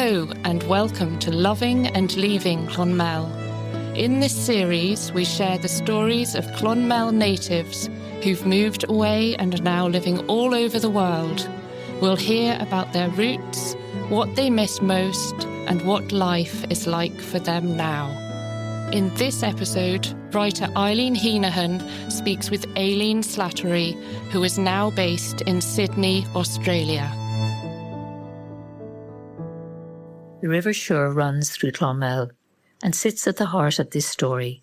Hello and welcome to Loving and Leaving Clonmel. In this series, we share the stories of Clonmel natives who've moved away and are now living all over the world. We'll hear about their roots, what they miss most, and what life is like for them now. In this episode, writer Eileen Heneghan speaks with Aileen Slattery, who is now based in Sydney, Australia. The River Suir runs through Clonmel and sits at the heart of this story,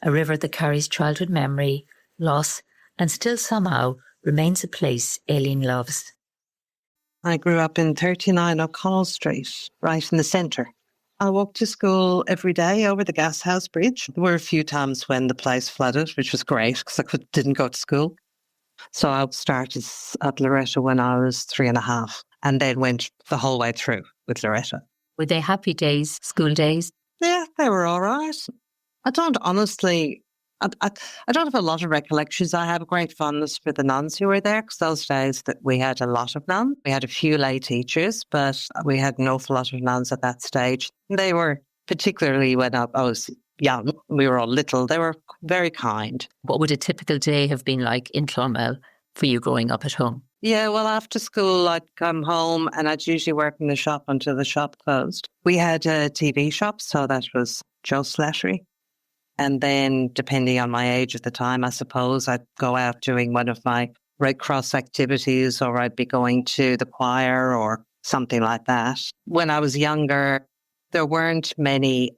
a river that carries childhood memory, loss, and still somehow remains a place Aileen loves. I grew up in 39 O'Connell Street, right in the centre. I walked to school every day over the Gashouse Bridge. There were a few times when the place flooded, which was great because I didn't go to school. So I started at Loretta when I was 3.5 and then went the whole way through with Loretta. Were they happy days, school days? Yeah, they were all right. I don't honestly, I don't have a lot of recollections. I have a great fondness for the nuns who were there because those days that we had a lot of nuns. We had a few lay teachers, but we had an awful lot of nuns at that stage. They were, particularly when I was young, we were all little, they were very kind. What would a typical day have been like in Clonmel for you growing up at home? Yeah, well, after school, I'd come home and I'd usually work in the shop until the shop closed. We had a TV shop, so that was Joe Slattery. And then, depending on my age at the time, I suppose, I'd go out doing one of my Red Cross activities, or I'd be going to the choir or something like that. When I was younger, there weren't many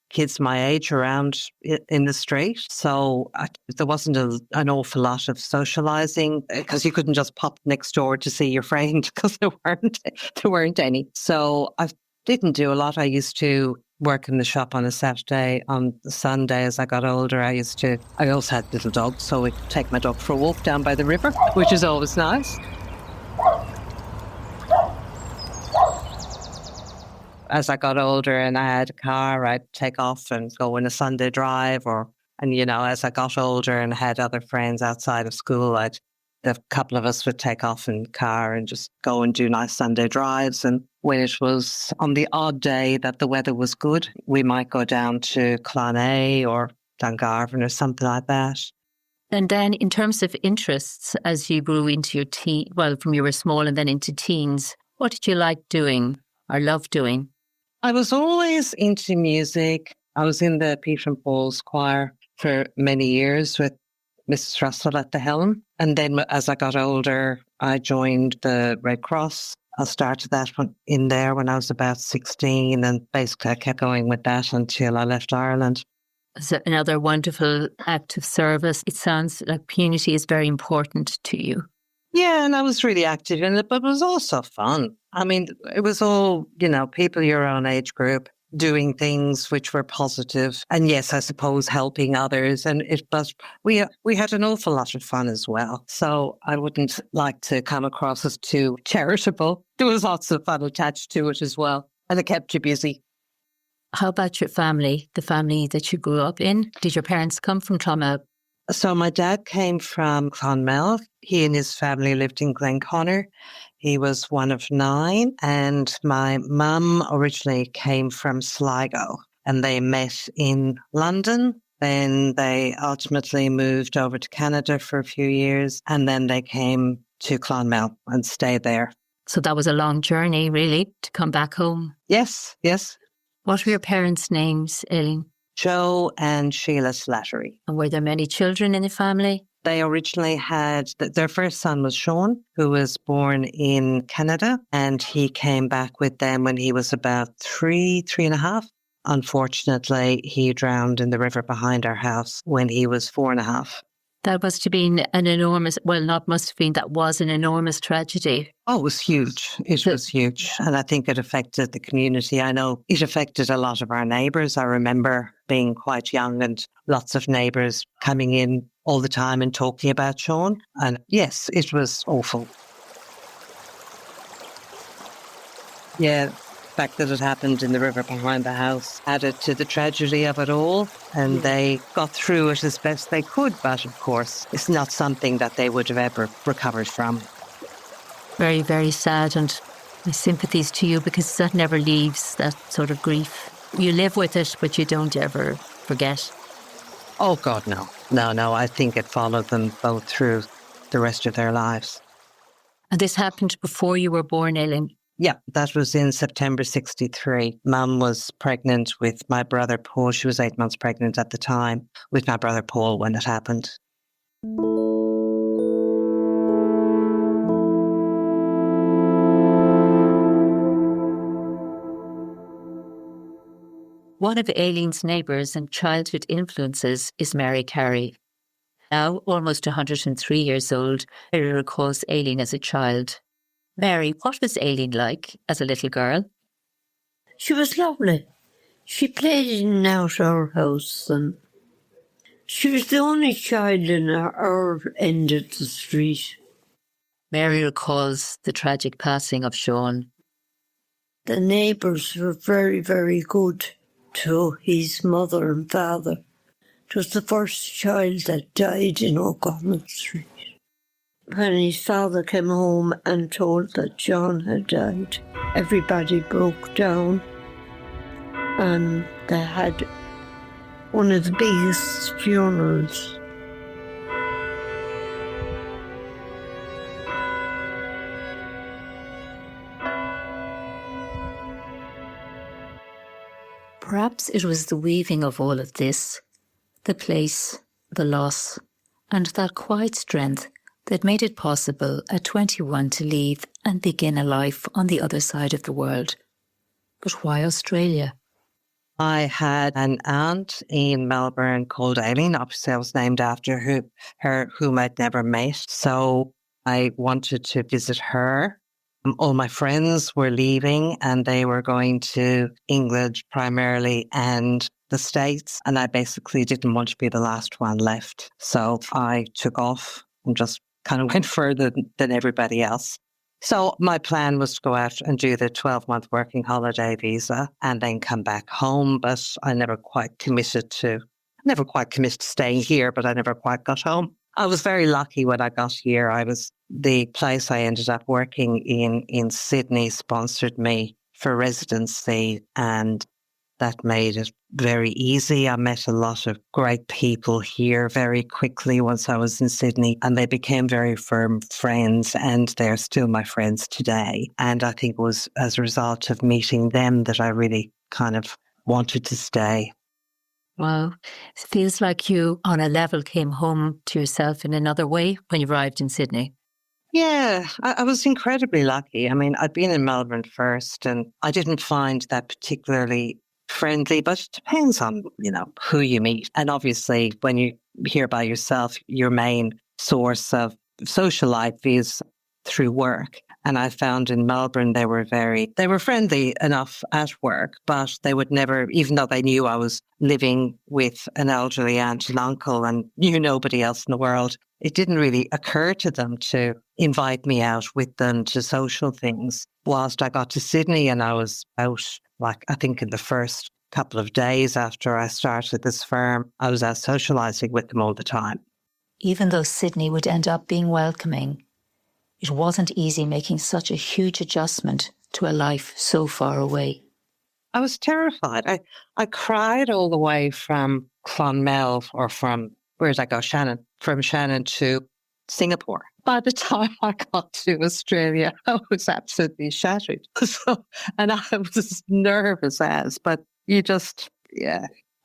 kids my age around in the street. So there wasn't an awful lot of socialising because you couldn't just pop next door to see your friend because there weren't any. So I didn't do a lot. I used to work in the shop on a Saturday. On the Sunday, as I got older, I also had little dogs, so we'd take my dog for a walk down by the river, which is always nice. As I got older and I had a car, I'd take off and go on a Sunday drive as I got older and had other friends outside of school, a couple of us would take off in the car and just go and do nice Sunday drives. And when it was on the odd day that the weather was good, we might go down to Clonmel or Dungarvan or something like that. And then in terms of interests, as you grew into your from you were small and then into teens, what did you like doing or love doing? I was always into music. I was in the Peter and Paul's choir for many years with Mrs. Russell at the helm. And then as I got older, I joined the Red Cross. I started that in there when I was about 16, and basically I kept going with that until I left Ireland. It's another wonderful act of service. It sounds like community is very important to you. Yeah, and I was really active in it, but it was also fun. I mean, it was all, people your own age group doing things which were positive. And yes, I suppose helping others. But we had an awful lot of fun as well. So I wouldn't like to come across as too charitable. There was lots of fun attached to it as well. And it kept you busy. How about your family, the family that you grew up in? Did your parents come from Clonmel? So my dad came from Clonmel. He and his family lived in Glenconner. He was one of 9. And my mum originally came from Sligo and they met in London. Then they ultimately moved over to Canada for a few years. And then they came to Clonmel and stayed there. So that was a long journey, really, to come back home. Yes. What were your parents' names, Aileen? Joe and Sheila Slattery. And were there many children in the family? They originally had, their first son was Sean, who was born in Canada, and he came back with them when he was about 3.5. Unfortunately, he drowned in the river behind our house when he was 4.5. That must have been that was an enormous tragedy. Oh, it was huge. It was huge. And I think it affected the community. I know it affected a lot of our neighbours. I remember being quite young and lots of neighbours coming in all the time and talking about Sean. And yes, it was awful. Yeah, the fact that it happened in the river behind the house added to the tragedy of it all. And they got through it as best they could. But of course, it's not something that they would have ever recovered from. Very, very sad. And My sympathies to you, because that never leaves, that sort of grief. You live with it, but you don't ever forget. Oh, God, no. No. I think it followed them both through the rest of their lives. And this happened before you were born, Aileen? Yeah, that was in September 63. Mum was pregnant with my brother Paul. She was 8 months pregnant at the time with my brother Paul when it happened. One of Aileen's neighbours and childhood influences is Mary Carey. Now almost 103 years old, Mary recalls Aileen as a child. Mary, what was Aileen like as a little girl? She was lovely. She played in and out our house, and she was the only child in our end of the street. Mary recalls the tragic passing of Sean. The neighbours were very, very good to his mother and father. It was the first child that died in O'Connell Street. When his father came home and told that John had died, everybody broke down, and they had one of the biggest funerals. Perhaps it was the weaving of all of this, the place, the loss, and that quiet strength that made it possible at 21 to leave and begin a life on the other side of the world. But why Australia? I had an aunt in Melbourne called Aileen. Obviously, I was named after her whom I'd never met. So I wanted to visit her. All my friends were leaving and they were going to England primarily and the States. And I basically didn't want to be the last one left. So I took off and just kind of went further than everybody else. So my plan was to go out and do the 12-month working holiday visa and then come back home. But I never quite committed to staying here, but I never quite got home. I was very lucky when I got here. The place I ended up working in Sydney sponsored me for residency, and that made it very easy. I met a lot of great people here very quickly once I was in Sydney, and they became very firm friends, and they're still my friends today. And I think it was as a result of meeting them that I really kind of wanted to stay. Wow. It feels like you, on a level, came home to yourself in another way when you arrived in Sydney. Yeah, I was incredibly lucky. I mean, I'd been in Melbourne first and I didn't find that particularly friendly, but it depends on, who you meet. And obviously, when you're here by yourself, your main source of social life is through work. And I found in Melbourne, they were friendly enough at work, but they would never, even though they knew I was living with an elderly aunt and uncle and knew nobody else in the world, it didn't really occur to them to invite me out with them to social things. Whilst I got to Sydney and I was out, I think in the first couple of days after I started this firm, I was out socialising with them all the time. Even though Sydney would end up being welcoming, it wasn't easy making such a huge adjustment to a life so far away. I was terrified. I cried all the way from Clonmel or from, where did I go? Shannon. From Shannon to Singapore. By the time I got to Australia, I was absolutely shattered. And I was nervous but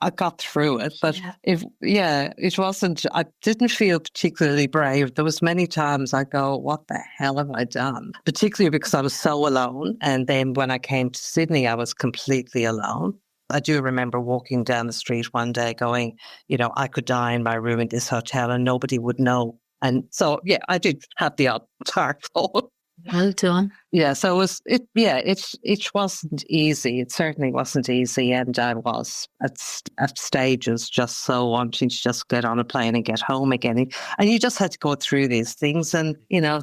I got through it. But it wasn't, I didn't feel particularly brave. There was many times I go, what the hell have I done? Particularly because I was so alone. And then when I came to Sydney, I was completely alone. I do remember walking down the street one day going, I could die in my room in this hotel and nobody would know. And so, I did have the odd dark thought. Well done. Yeah, so it wasn't easy. It certainly wasn't easy. And I was at stages just so wanting to just get on a plane and get home again. And you just had to go through these things and,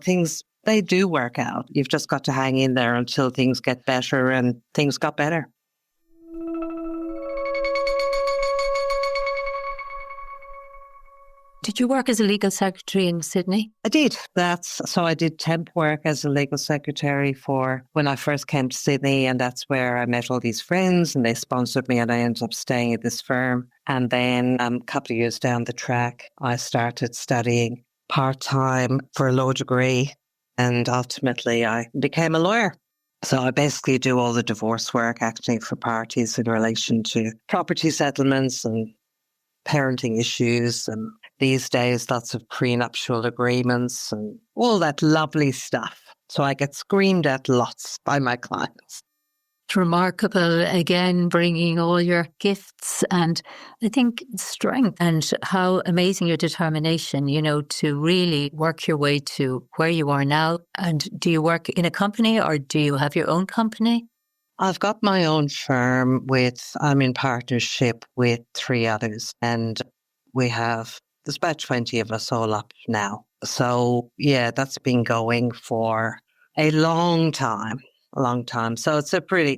things, they do work out. You've just got to hang in there until things get better, and things got better. Did you work as a legal secretary in Sydney? I did. So I did temp work as a legal secretary for when I first came to Sydney, and that's where I met all these friends and they sponsored me and I ended up staying at this firm. And then a couple of years down the track, I started studying part-time for a law degree and ultimately I became a lawyer. So I basically do all the divorce work actually for parties in relation to property settlements and parenting issues, and these days lots of prenuptial agreements and all that lovely stuff. So I get screamed at lots by my clients. It's remarkable, again, bringing all your gifts and I think strength, and how amazing your determination, to really work your way to where you are now. And do you work in a company or do you have your own company? I've got my own firm I'm in partnership with 3 others, and there's about 20 of us all up now. So yeah, that's been going for a long time. So it's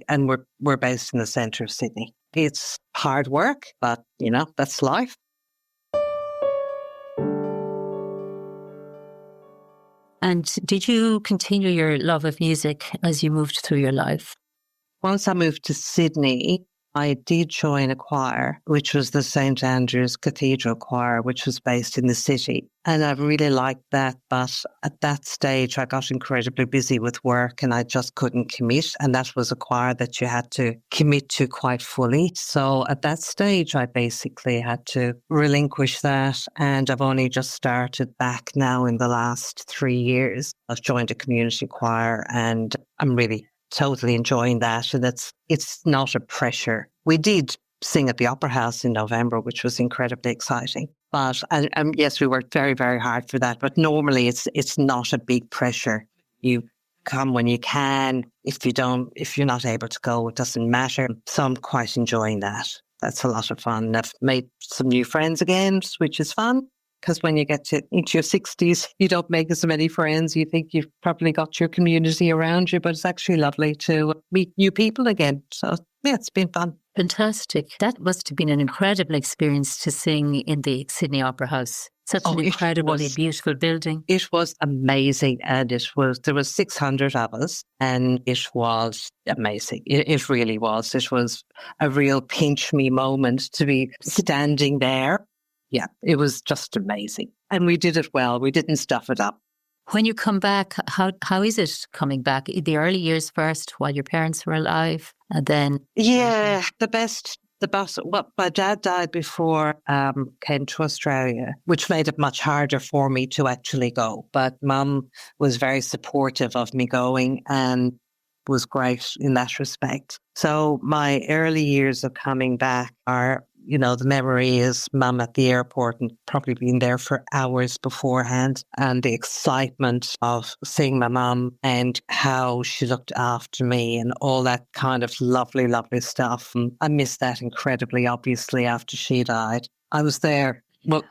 and we're based in the centre of Sydney. It's hard work, but that's life. And did you continue your love of music as you moved through your life? Once I moved to Sydney, I did join a choir, which was the St. Andrew's Cathedral Choir, which was based in the city. And I really liked that. But at that stage, I got incredibly busy with work and I just couldn't commit. And that was a choir that you had to commit to quite fully. So at that stage, I basically had to relinquish that. And I've only just started back now in the last 3 years. I've joined a community choir and I'm really totally enjoying that. And it's not a pressure. We did sing at the Opera House in November, which was incredibly exciting. But and yes, we worked very, very hard for that. But normally it's not a big pressure. You come when you can. If you're not able to go, it doesn't matter. So I'm quite enjoying that. That's a lot of fun. I've made some new friends again, which is fun. Because when you get into your 60s, you don't make as many friends. You think you've probably got your community around you, but it's actually lovely to meet new people again. So, yeah, it's been fun. Fantastic. That must have been an incredible experience to sing in the Sydney Opera House. Such an incredibly beautiful building. It was amazing. And there was 600 of us and it was amazing. It really was. It was a real pinch me moment to be standing there. Yeah, it was just amazing. And we did it well. We didn't stuff it up. When you come back, how is it coming back? The early years first, while your parents were alive, and then... Yeah, my dad died before came to Australia, which made it much harder for me to actually go. But Mum was very supportive of me going and was great in that respect. So my early years of coming back are... the memory is Mum at the airport and probably being there for hours beforehand, and the excitement of seeing my mum and how she looked after me and all that kind of lovely, lovely stuff. And I miss that incredibly, obviously, after she died. I was there. Well,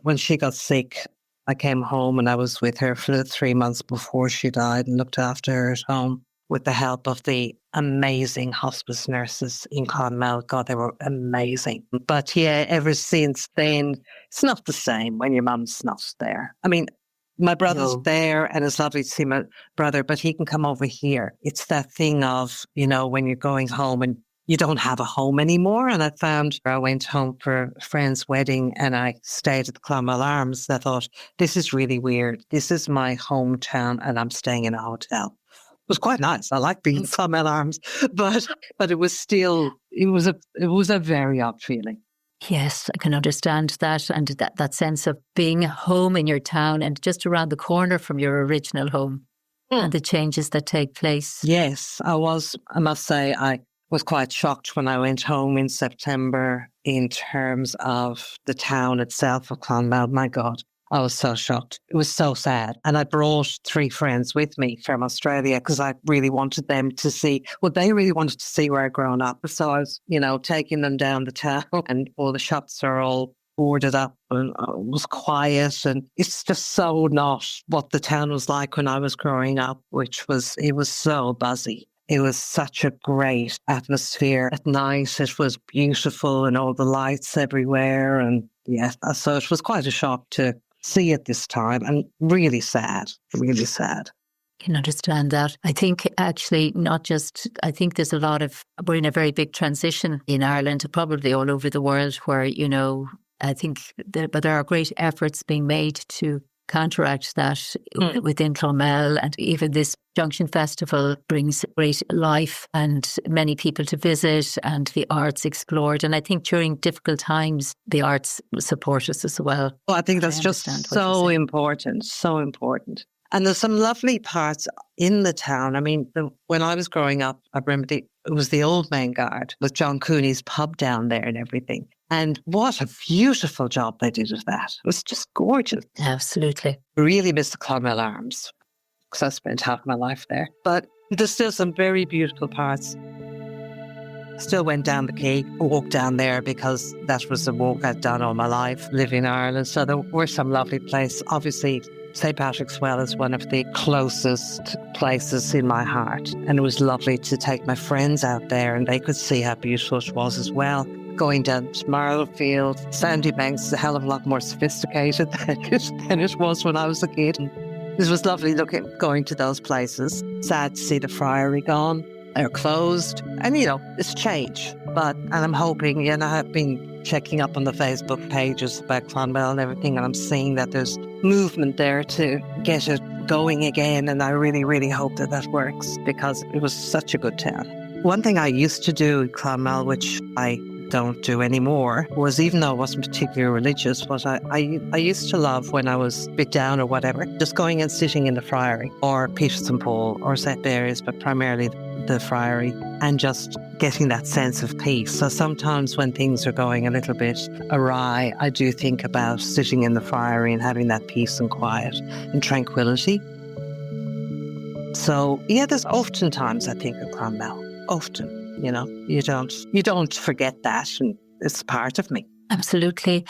when she got sick, I came home and I was with her for the 3 months before she died and looked after her at home with the help of the amazing hospice nurses in Clonmel. God, they were amazing. But yeah, ever since then, it's not the same when your mum's not there. I mean, my brother's there and it's lovely to see my brother, but he can come over here. It's that thing of, when you're going home and you don't have a home anymore. And I went home for a friend's wedding and I stayed at the Clonmel Arms. And I thought, this is really weird. This is my hometown and I'm staying in a hotel. It was quite nice. I like being in Clonmel Arms, but it was still, it was a very odd feeling. Yes, I can understand that. And that sense of being home in your town and just around the corner from your original home and the changes that take place. Yes, I must say, I was quite shocked when I went home in September in terms of the town itself of Clonmel. My God. I was so shocked. It was so sad. And I brought 3 friends with me from Australia because I really wanted them to see, they really wanted to see where I'd grown up. So I was, taking them down the town and all the shops are all boarded up and it was quiet. And it's just so not what the town was like when I was growing up, it was so buzzy. It was such a great atmosphere at night. It was beautiful and all the lights everywhere. And Yeah, so it was quite a shock to see it this time, and really sad, really sad. Can understand that. I think actually I think there's we're in a very big transition in Ireland, probably all over the world, where, I think but there are great efforts being made to counteract that within Clonmel, and even this Junction Festival brings great life and many people to visit and the arts explored. And I think during difficult times, the arts support us as well. Well, I think that's just so important, so important. And there's some lovely parts in the town. I mean, when I was growing up, I remember it was the Old Main Guard with John Cooney's pub down there and everything. And what a beautiful job they did of that. It was just gorgeous. Absolutely. Really miss the Clonmel Arms, because I spent half my life there. But there's still some very beautiful parts. Still went down the quay, walked down there, because that was the walk I'd done all my life, living in Ireland. So there were some lovely places. Obviously, St. Patrick's Well is one of the closest places in my heart. And it was lovely to take my friends out there, and they could see how beautiful it was as well. Going down to Marlfield, Sandybanks is a hell of a lot more sophisticated than it was when I was a kid. And it was lovely going to those places. Sad to see the Friary gone. They're closed. And, it's change. And I'm hoping, I've been checking up on the Facebook pages about Clonmel and everything, and I'm seeing that there's movement there to get it going again. And I really, really hope that works, because it was such a good town. One thing I used to do in Clonmel, which I don't do anymore, was, even though I wasn't particularly religious, but I used to love, when I was a bit down or whatever, just going and sitting in the Friary or Peter St. Paul or St. Mary's, but primarily the Friary, and just getting that sense of peace. So sometimes when things are going a little bit awry, I do think about sitting in the Friary and having that peace and quiet and tranquility. So there's often times I think of Clonmel. Often, you don't forget that, and it's part of me. Absolutely.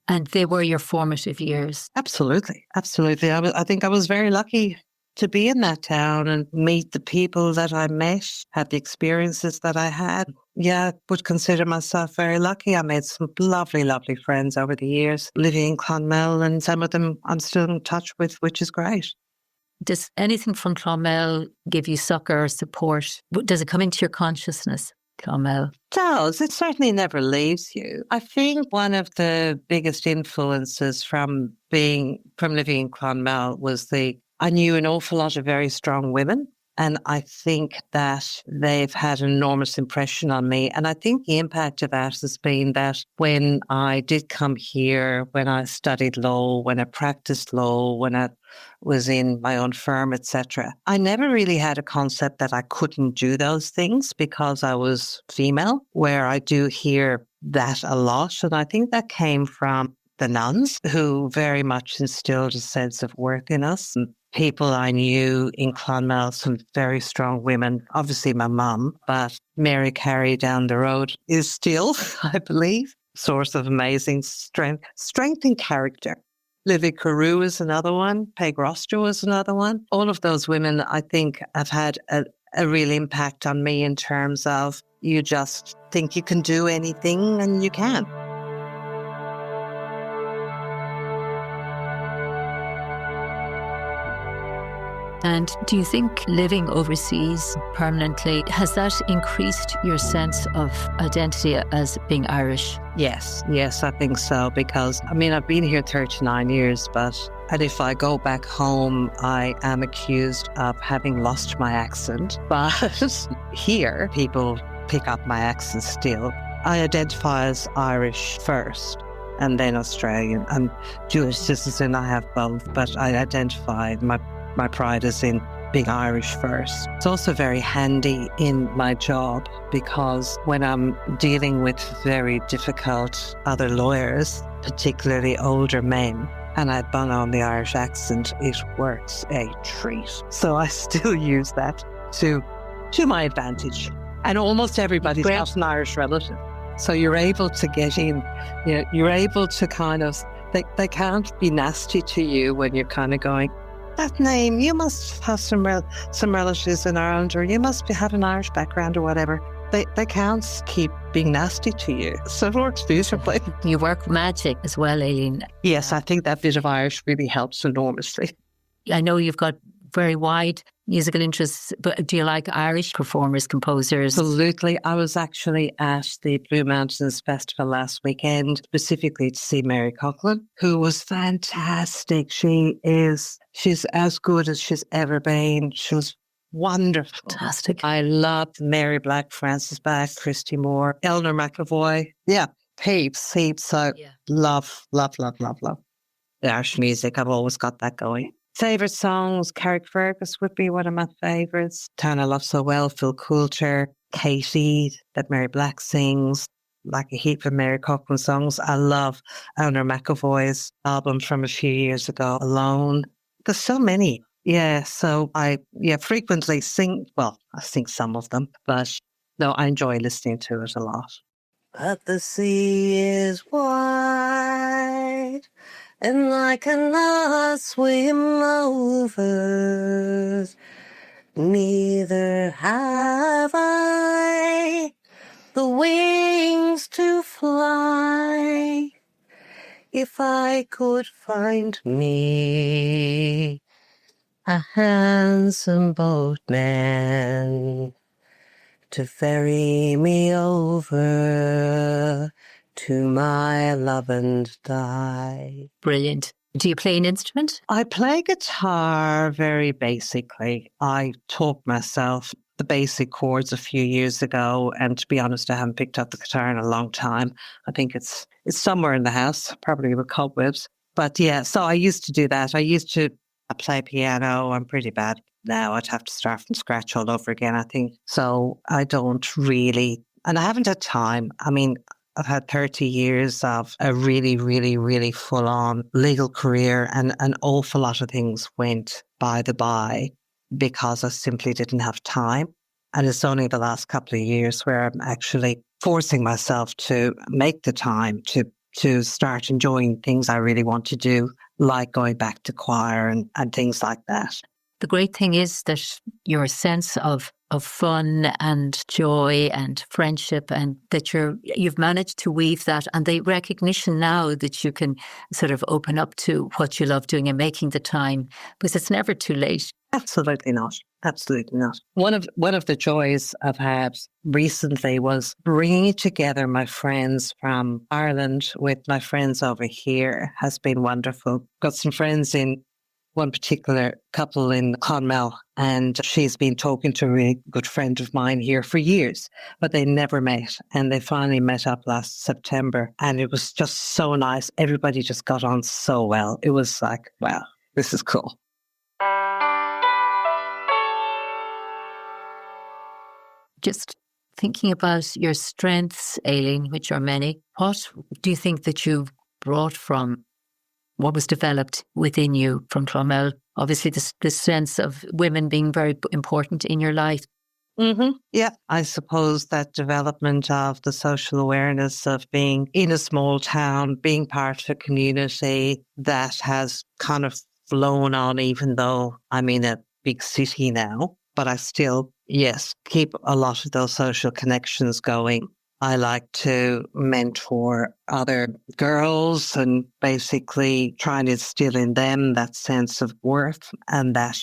And they were your formative years. Absolutely. Absolutely. I think I was very lucky to be in that town and meet the people that I met, have the experiences that I had. Yeah, I would consider myself very lucky. I made some lovely, lovely friends over the years living in Clonmel, and some of them I'm still in touch with, which is great. Does anything from Clonmel give you succour or support? Does it come into your consciousness, Clonmel? It does. It certainly never leaves you. I think one of the biggest influences from living in Clonmel was I knew an awful lot of very strong women. And I think that they've had an enormous impression on me. And I think the impact of that has been that when I did come here, when I studied law, when I practiced law, when I was in my own firm, etc., I never really had a concept that I couldn't do those things because I was female, where I do hear that a lot. And I think that came from the nuns, who very much instilled a sense of worth in us. And people I knew in Clonmel, some very strong women, obviously my mum, but Mary Carey down the road is still, I believe, source of amazing strength and character. Livy Carew is another one. Peg Rostro is another one. All of those women, I think, have had a real impact on me in terms of you just think you can do anything, and you can. And do you think living overseas permanently, has that increased your sense of identity as being Irish? Yes, I think so. Because, I've been here 39 years, and if I go back home, I am accused of having lost my accent. But here, people pick up my accent still. I identify as Irish first, and then Australian. I'm Jewish citizen, I have both, but I identify my pride is in being Irish first. It's also very handy in my job, because when I'm dealing with very difficult other lawyers, particularly older men, and I bung on the Irish accent, it works a treat. So I still use that to my advantage. And almost everybody's got an Irish relative. So you're able to get in, you're able to kind of, they can't be nasty to you when you're kind of going, that name, you must have some relatives in Ireland, or you must have an Irish background or whatever. they can't keep being nasty to you. So it works beautifully. You work magic as well, Aileen. Yes, I think that bit of Irish really helps enormously. I know you've got very wide musical interests, but do you like Irish performers, composers? Absolutely. I was actually at the Blue Mountains Festival last weekend, specifically to see Mary Coughlan, who was fantastic. She's as good as she's ever been. She was wonderful. Fantastic. I loved Mary Black, Frances Back, Christy Moore, Eleanor McAvoy. Yeah, heaps. So love. The Irish music, I've always got that going. Favourite songs, Carrickfergus would be one of my favourites. Town I Love So Well, Phil Coulter, Katie, that Mary Black sings, like a heap of Mary Coughlan songs. I love Eleanor McAvoy's album from a few years ago, Alone. There's so many. Yeah, so I frequently sing, well, I sing some of them, but no, I enjoy listening to it a lot. But the sea is wide, and I cannot swim over, neither have I the wings to fly. If I could find me a handsome boatman to ferry me over to my love and die. Brilliant. Do you play an instrument? I play guitar very basically. I taught myself the basic chords a few years ago, and to be honest, I haven't picked up the guitar in a long time. I think it's somewhere in the house, probably with cobwebs. But yeah, so I used to do that. I used to play piano. I'm pretty bad now. I'd have to start from scratch all over again, I think. So I don't really, and I haven't had time. I mean, I've had 30 years of a really, really, really full-on legal career, and an awful lot of things went by the by because I simply didn't have time. And it's only the last couple of years where I'm actually forcing myself to make the time to start enjoying things I really want to do, like going back to choir and things like that. The great thing is that your sense of fun and joy and friendship, and that you've managed to weave that, and the recognition now that you can sort of open up to what you love doing and making the time, because it's never too late. Absolutely not. Absolutely not. One of the joys I've had recently was bringing together my friends from Ireland with my friends over here has been wonderful. Got some friends in one particular couple in Clonmel, and she's been talking to a really good friend of mine here for years, but they never met. And they finally met up last September, and it was just so nice. Everybody just got on so well. It was like, wow, this is cool. Just thinking about your strengths, Aileen, which are many, what do you think that you brought from what was developed within you from Clonmel? Obviously, the sense of women being very important in your life. Mm-hmm. Yeah, I suppose that development of the social awareness of being in a small town, being part of a community that has kind of flown on, even though I'm in a big city now, but I still, yes, keep a lot of those social connections going. I like to mentor other girls and basically try to instill in them that sense of worth and that,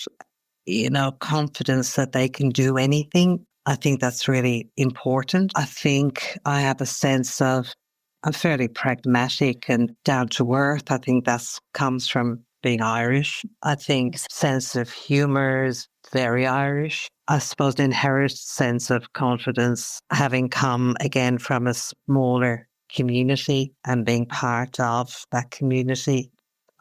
confidence that they can do anything. I think that's really important. I think I have a sense of, I'm fairly pragmatic and down to earth. I think that comes from being Irish. I think sense of humour is very Irish. I suppose an inherent sense of confidence, having come again from a smaller community and being part of that community.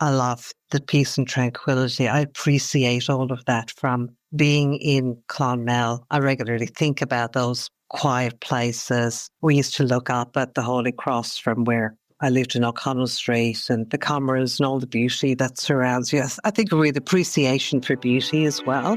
I love the peace and tranquility. I appreciate all of that from being in Clonmel. I regularly think about those quiet places. We used to look up at the Holy Cross from where I lived in O'Connell Street, and the Commerce and all the beauty that surrounds you. I think with appreciation for beauty as well.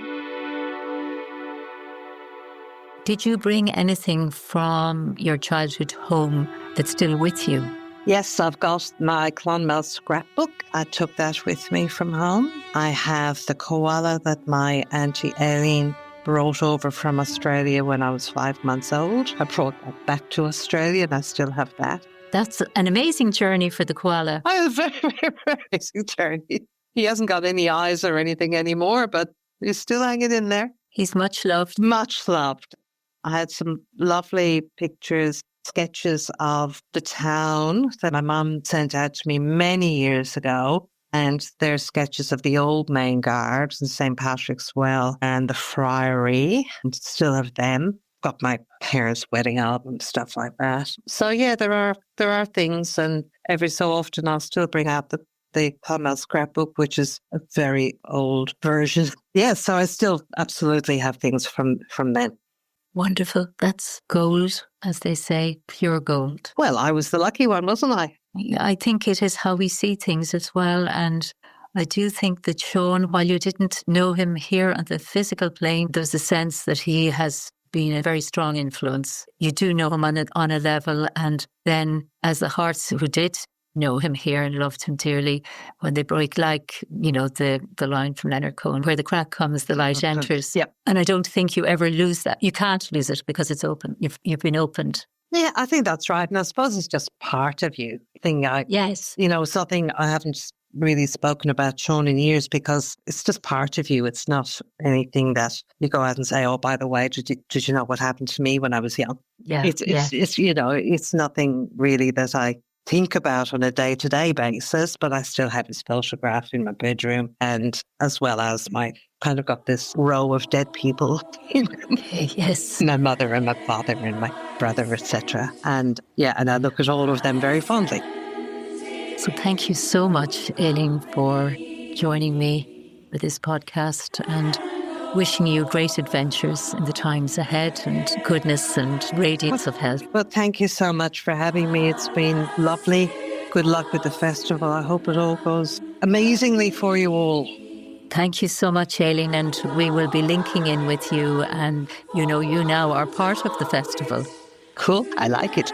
Did you bring anything from your childhood home that's still with you? Yes, I've got my Clonmel scrapbook. I took that with me from home. I have the koala that my Auntie Aileen brought over from Australia when I was 5 months old. I brought that back to Australia and I still have that. That's an amazing journey for the koala. I had a very, very amazing journey. He hasn't got any eyes or anything anymore, but he's still hanging in there. He's much loved. Much loved. I had some lovely pictures, sketches of the town that my mum sent out to me many years ago. And they're sketches of the old main guard and St. Patrick's Well and the Friary. And still have them. Got my parents' wedding album, stuff like that. So yeah, there are things, and every so often I'll still bring out the Clonmel scrapbook, which is a very old version. Yeah, so I still absolutely have things from then. Wonderful. That's gold, as they say, pure gold. Well, I was the lucky one, wasn't I? I think it is how we see things as well. And I do think that Sean, while you didn't know him here on the physical plane, there's a sense that he has been a very strong influence. You do know him on a level. And then as the hearts who did know him here and loved him dearly, when they break, like, you know, the line from Leonard Cohen, where the crack comes, the light enters. Yep. And I don't think you ever lose that. You can't lose it because it's open. You've been opened. Yeah, I think that's right. And I suppose it's just part of you. Yes. You know, something I haven't really spoken about Sean in years, because it's just part of you. It's not anything that you go out and say, oh, by the way, did you know what happened to me when I was young? Yeah. It's you know, it's nothing really that I think about on a day-to-day basis, but I still have his photograph in my bedroom, and as well as my kind of got this row of dead people. Yes. My mother and my father and my brother, etc. And yeah, and I look at all of them very fondly. So thank you so much, Aileen, for joining me with this podcast, and wishing you great adventures in the times ahead, and goodness and radiance of health. Well, thank you so much for having me. It's been lovely. Good luck with the festival. I hope it all goes amazingly for you all. Thank you so much, Aileen, and we will be linking in with you, and you know, you now are part of the festival. Cool. I like it.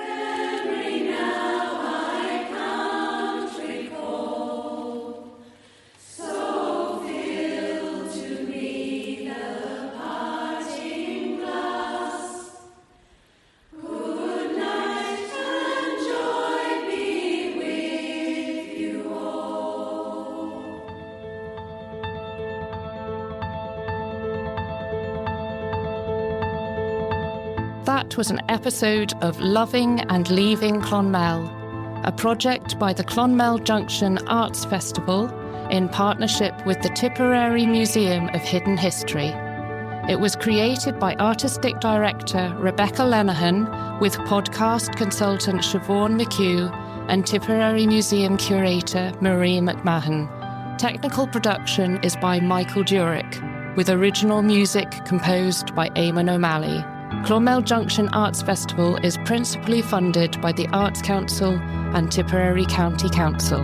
That was an episode of Loving and Leaving Clonmel, a project by the Clonmel Junction Arts Festival in partnership with the Tipperary Museum of Hidden History. It was created by Artistic Director Rebecca Lenaghan with podcast consultant Siobhan McHugh and Tipperary Museum Curator Marie McMahon. Technical production is by Michael Durick, with original music composed by Eamon O'Malley. Clonmel Junction Arts Festival is principally funded by the Arts Council and Tipperary County Council.